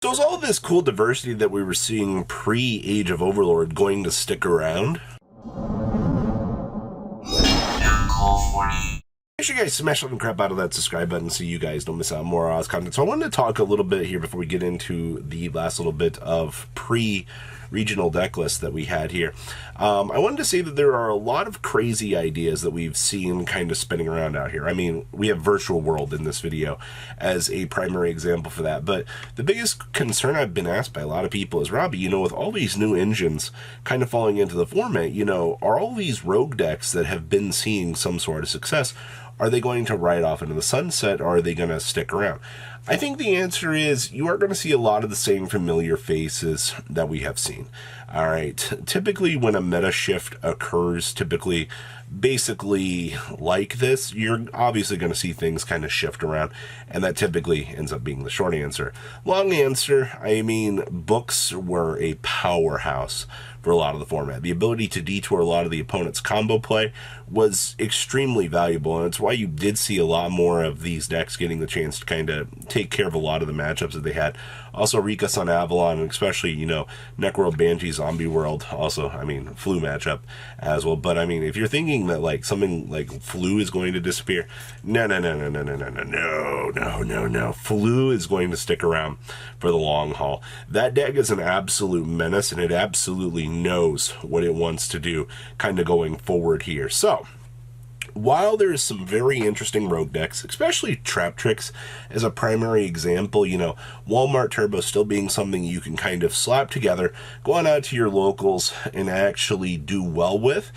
So is all this cool diversity that we were seeing pre-Age of Overlord going to stick around? Make sure you guys smash the crap out of that subscribe button so you guys don't miss out on more Oz content. So I wanted to talk a little bit here before we get into the last little bit of pre-regional deck list that we had here. I wanted to say that there are a lot of crazy ideas that we've seen kind of spinning around out here. I mean, we have Virtual World in this video as a primary example for that. But the biggest concern I've been asked by a lot of people is, Robbie, with all these new engines kind of falling into the format, are all these rogue decks that have been seeing some sort of success, are they going to ride off into the sunset, or are they going to stick around? I think the answer is you are going to see a lot of the same familiar faces that we have seen. All right, typically when a meta shift occurs, basically like this, you're obviously going to see things kind of shift around, and that typically ends up being the short answer. Long answer, I mean, books were a powerhouse for a lot of the format. The ability to detour a lot of the opponent's combo play was extremely valuable, and it's why you did see a lot more of these decks getting the chance to kind of take care of a lot of the matchups that they had. Also, Rika Sun Avalon, and especially, Necro Banshee Zombie World, also, Flu matchup as well. But, if you're thinking that, something like Flu is going to disappear, no. Flu is going to stick around for the long haul. That deck is an absolute menace, and it absolutely knows what it wants to do kind of going forward here. So, while there's some very interesting rogue decks, especially Traptrix as a primary example, Walmart Turbo still being something you can kind of slap together, go on out to your locals and actually do well with.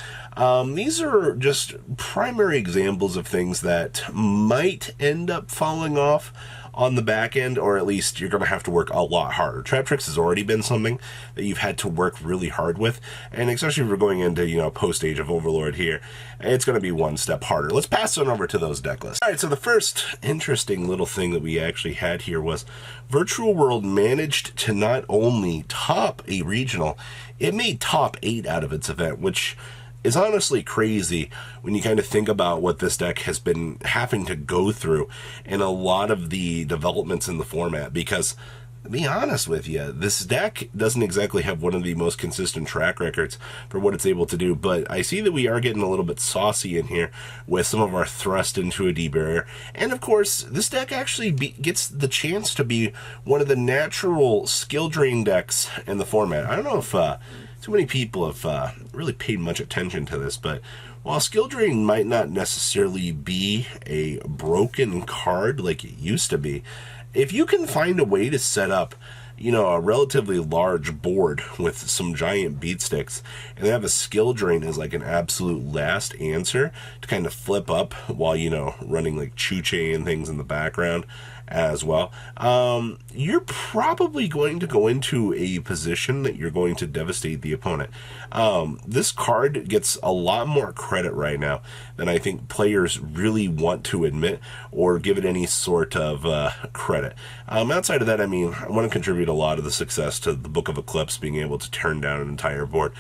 These are just primary examples of things that might end up falling off on the back end, or at least you're going to have to work a lot harder. Traptrix has already been something that you've had to work really hard with, and especially if we're going into, post-Age of Overlord here, it's going to be one step harder. Let's pass on over to those deck lists. All right, so the first interesting little thing that we actually had here was Virtual World managed to not only top a regional, it made top 8 out of its event, which is honestly crazy when you kind of think about what this deck has been having to go through and a lot of the developments in the format, because to be honest with you, this deck doesn't exactly have one of the most consistent track records for what it's able to do, but I see that we are getting a little bit saucy in here with some of our thrust into a D-barrier, and of course, this deck actually gets the chance to be one of the natural skill drain decks in the format. I don't know if too many people have really paid much attention to this, but while skill drain might not necessarily be a broken card like it used to be, if you can find a way to set up, a relatively large board with some giant beat sticks and have a skill drain as like an absolute last answer to kind of flip up while, running like Chuche and things in the background as well, you're probably going to go into a position that you're going to devastate the opponent. This card gets a lot more credit right now than I think players really want to admit or give it any sort of credit. Outside of that, I want to contribute a lot of the success to the Book of Eclipse being able to turn down an entire board.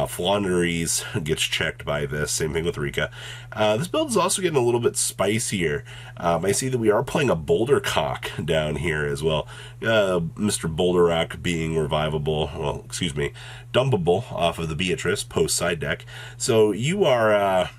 Flaunderies gets checked by this, same thing with Rika. This build is also getting a little bit spicier. I see that we are playing a Boulder Cock down here as well. Mr. Boulder Rock being revivable, dumpable off of the Beatrice post side deck. So you are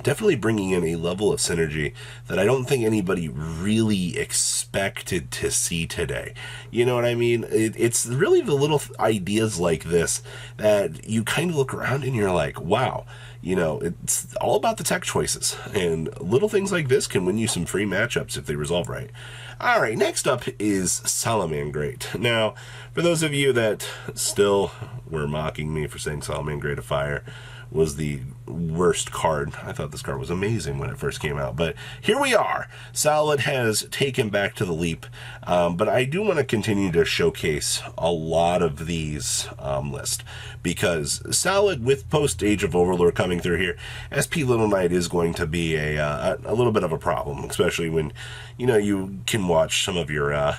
definitely bringing in a level of synergy that I don't think anybody really expected to see today. You know what I mean? It's really the little ideas like this that you kind of look around and you're like, wow. It's all about the tech choices, and little things like this can win you some free matchups if they resolve right. All right, next up is Salamangreat. Now, for those of you that still were mocking me for saying Salamangreat of Fire was the worst card, I thought this card was amazing when it first came out, but here we are. Salad has taken back to the leap, but I do want to continue to showcase a lot of these lists, because Salad, with post-Age of Overlord coming through here, SP Little Knight is going to be a little bit of a problem, especially when you can watch some of your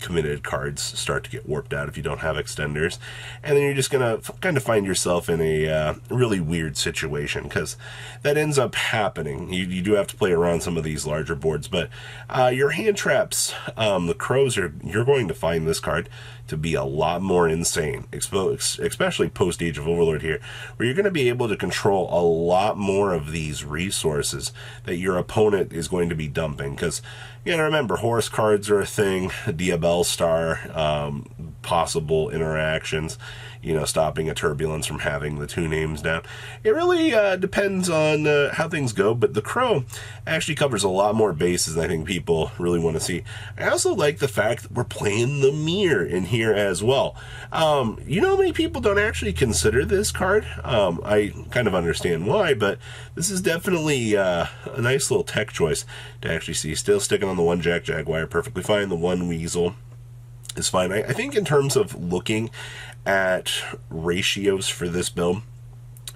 committed cards start to get warped out if you don't have extenders, and then you're just gonna kind of find yourself in a really really weird situation, because that ends up happening. You do have to play around some of these larger boards, but your hand traps, the crows, you're going to find this card to be a lot more insane, especially post Age of Overlord here, where you're going to be able to control a lot more of these resources that your opponent is going to be dumping. Because, you know, remember, horse cards are a thing, Diabell Star, possible interactions, you know, stopping a turbulence from having the 2 names down. It really depends on how things go, but the crow actually covers a lot more bases than I think people really want to see. I also like the fact that we're playing the mirror in here as well. You know, many people don't actually consider this card. I kind of understand why, but this is definitely a nice little tech choice to actually see. Still sticking on the 1 Jack Jaguar, perfectly fine. The 1 Weasel is fine. I think in terms of looking at ratios for this build,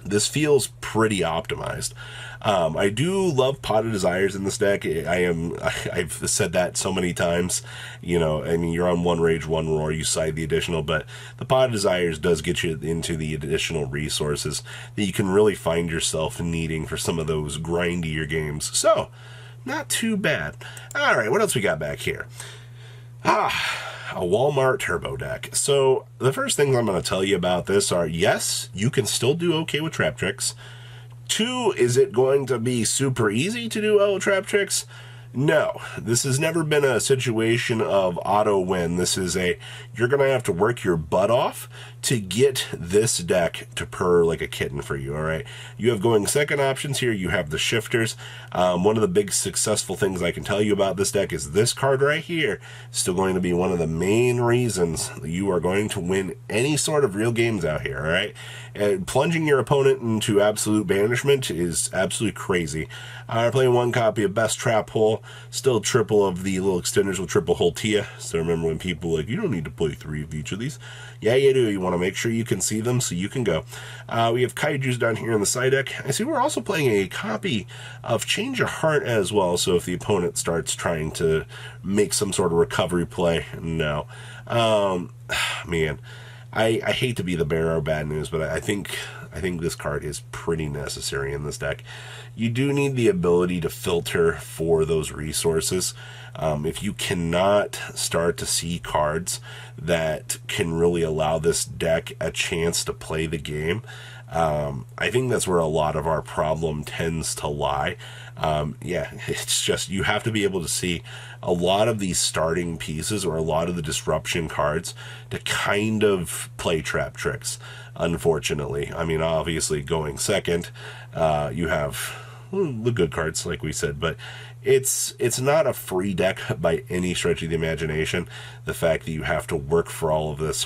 this feels pretty optimized. I do love Pot of Desires in this deck. I've said that so many times. You know, I mean, you're on 1 Rage, 1 Roar, you side the additional, but the Pot of Desires does get you into the additional resources that you can really find yourself needing for some of those grindier games. So, not too bad. All right, what else we got back here? A Walmart Turbo deck. So the first things I'm going to tell you about this are, yes, you can still do okay with Traptrix. 2, is it going to be super easy to do well with Traptrix? No, this has never been a situation of auto win. This is you're going to have to work your butt off to get this deck to purr like a kitten for you, all right? You have going second options here. You have the shifters. One of the big successful things I can tell you about this deck is this card right here is still going to be one of the main reasons you are going to win any sort of real games out here, all right? And plunging your opponent into absolute banishment is absolutely crazy. Playing 1 copy of Best Trap Hole, still triple of the little extenders with triple Hole Tia. So remember when people are like, you don't need to play 3 of each of these. Yeah, you do. You want to make sure you can see them so you can go. We have Kaijus down here in the side deck. I see we're also playing a copy of Change of Heart as well, so if the opponent starts trying to make some sort of recovery play, no. Man, I hate to be the bearer of bad news, but I think this card is pretty necessary in this deck. You do need the ability to filter for those resources. If you cannot start to see cards that can really allow this deck a chance to play the game, I think that's where a lot of our problem tends to lie. Yeah, it's just you have to be able to see a lot of these starting pieces or a lot of the disruption cards to kind of play Traptrix, unfortunately. I mean, obviously going second, you have the good cards, like we said, but it's not a free deck by any stretch of the imagination. The fact that you have to work for all of this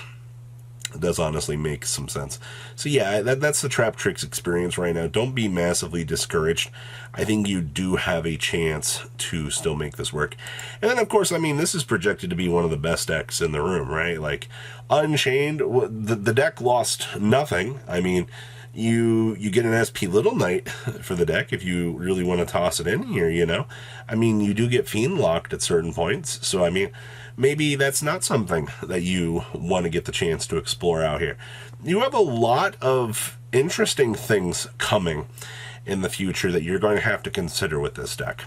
does honestly make some sense. So yeah, that's the Traptrix experience right now. Don't be massively discouraged. I think you do have a chance to still make this work. And then, of course, I mean, this is projected to be one of the best decks in the room, right? Like, Unchained, the deck lost nothing. I mean, you get an SP Little Knight for the deck if you really want to toss it in here, you know? I mean, you do get Fiend locked at certain points, so I mean, maybe that's not something that you want to get the chance to explore out here. You have a lot of interesting things coming in the future that you're going to have to consider with this deck.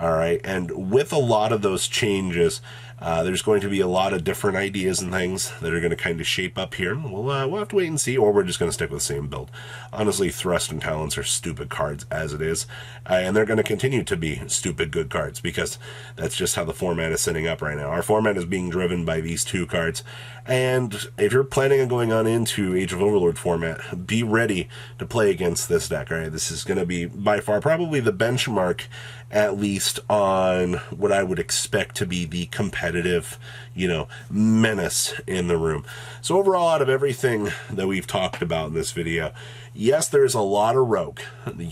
All right, and with a lot of those changes, there's going to be a lot of different ideas and things that are going to kind of shape up here. We'll have to wait and see, or we're just going to stick with the same build. Honestly, Thrust and Talents are stupid cards as it is, and they're going to continue to be stupid good cards because that's just how the format is setting up right now. Our format is being driven by these 2 cards, and if you're planning on going on into Age of Overlord format, be ready to play against this deck. All right, this is going to be by far probably the benchmark, at least on what I would expect to be the competitive, you know, menace in the room. So overall, out of everything that we've talked about in this video, yes, there's a lot of Rogue.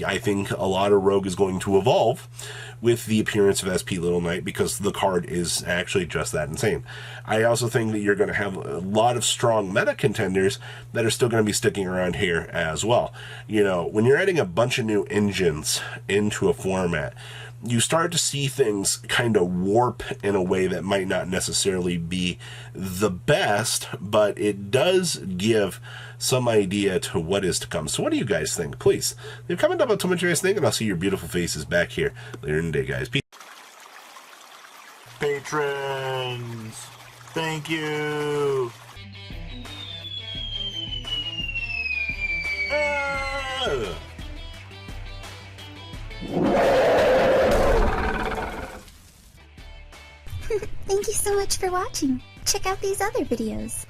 I think a lot of Rogue is going to evolve with the appearance of SP Little Knight because the card is actually just that insane. I also think that you're going to have a lot of strong meta contenders that are still going to be sticking around here as well. You know, when you're adding a bunch of new engines into a format, you start to see things kind of warp in a way that might not necessarily be the best, but it does give some idea to what is to come. So what do you guys think? Please leave a comment down below. Tell me what you guys think, and I'll see your beautiful faces back here later in the day, guys. Peace. Patrons, thank you. Thank you so much for watching. Check out these other videos.